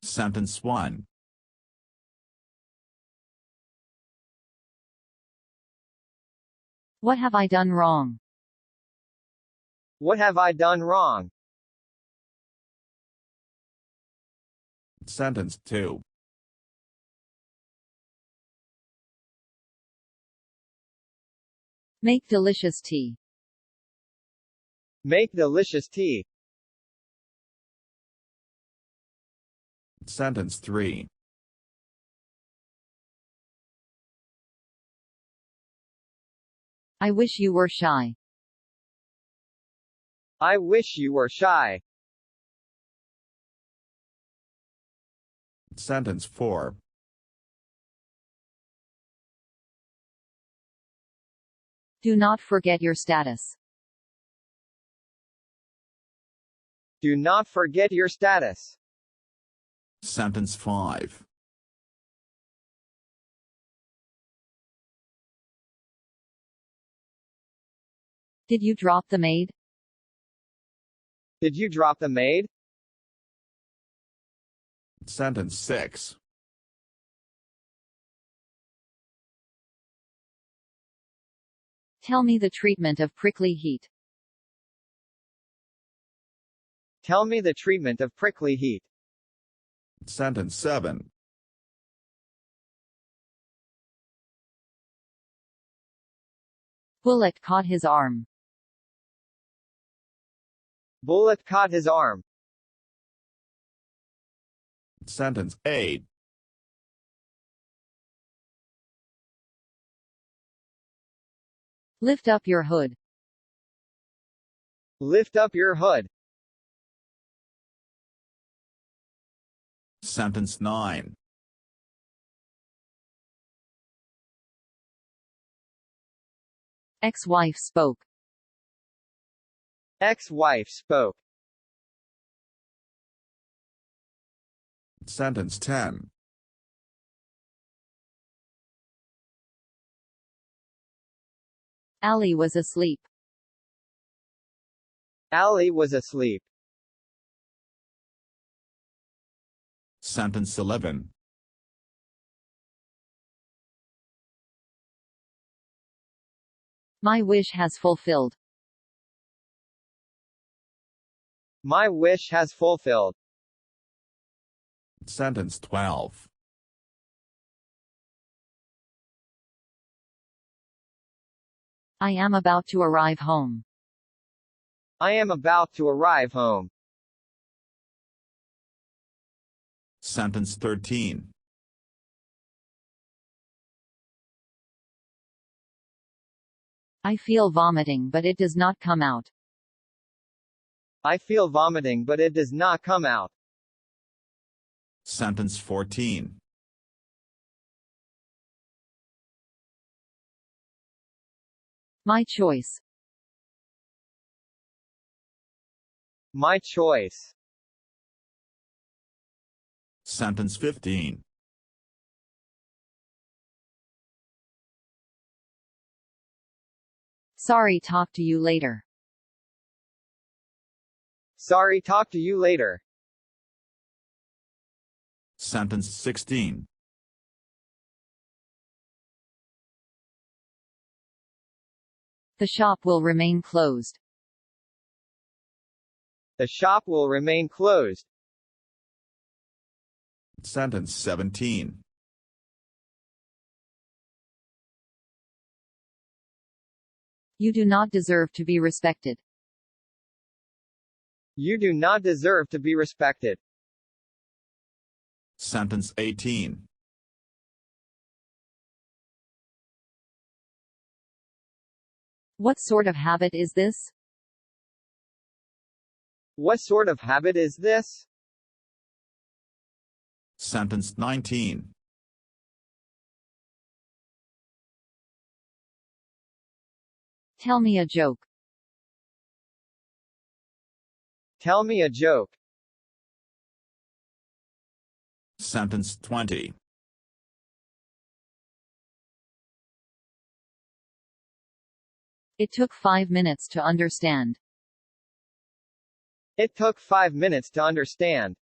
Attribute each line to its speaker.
Speaker 1: Sentence 1.
Speaker 2: What have I done wrong?
Speaker 3: What have I done wrong?
Speaker 1: Sentence 2.
Speaker 2: Make delicious tea.
Speaker 3: Make delicious tea.
Speaker 1: Sentence 3.
Speaker 2: I wish you were shy.
Speaker 3: I wish you were shy.
Speaker 1: Sentence 4.
Speaker 2: Do not forget your status.
Speaker 3: Do not forget your status.
Speaker 1: Sentence 5.
Speaker 2: Did you drop the maid?
Speaker 3: Did you drop the maid?
Speaker 1: Sentence 6.
Speaker 2: Tell me the treatment of prickly heat.
Speaker 3: Tell me the treatment of prickly heat.
Speaker 1: Sentence 7.
Speaker 2: Bullet caught his arm.
Speaker 3: Bullet caught his arm.
Speaker 1: Sentence 8.
Speaker 2: Lift up your hood.
Speaker 3: Lift up your hood.
Speaker 1: Sentence 9.
Speaker 2: Ex-wife spoke.
Speaker 3: Ex-wife spoke.
Speaker 1: Sentence 10.
Speaker 2: Ali was asleep.
Speaker 3: Ali was asleep.
Speaker 1: Sentence 11.
Speaker 2: My wish has fulfilled.
Speaker 3: My wish has fulfilled.
Speaker 1: Sentence 12.
Speaker 2: I am about to arrive home.
Speaker 3: I am about to arrive home.
Speaker 1: Sentence 13.
Speaker 2: I feel vomiting but it does not come out.
Speaker 3: I feel vomiting but it does not come out.
Speaker 1: Sentence 14.
Speaker 2: My choice.
Speaker 3: My choice.
Speaker 1: Sentence 15.
Speaker 2: Sorry, talk to you later.
Speaker 3: Sorry, talk to you later.
Speaker 1: Sentence 16.
Speaker 2: The shop will remain closed.
Speaker 3: The shop will remain closed.
Speaker 1: Sentence 17.
Speaker 2: You do not deserve to be respected.
Speaker 3: You do not deserve to be respected.
Speaker 1: Sentence 18.
Speaker 2: What sort of habit is this?
Speaker 3: What sort of habit is this?
Speaker 1: Sentence 19.
Speaker 2: Tell me a joke.
Speaker 3: Tell me a joke.
Speaker 1: Sentence 20.
Speaker 2: It took 5 minutes to understand.
Speaker 3: It took 5 minutes to understand.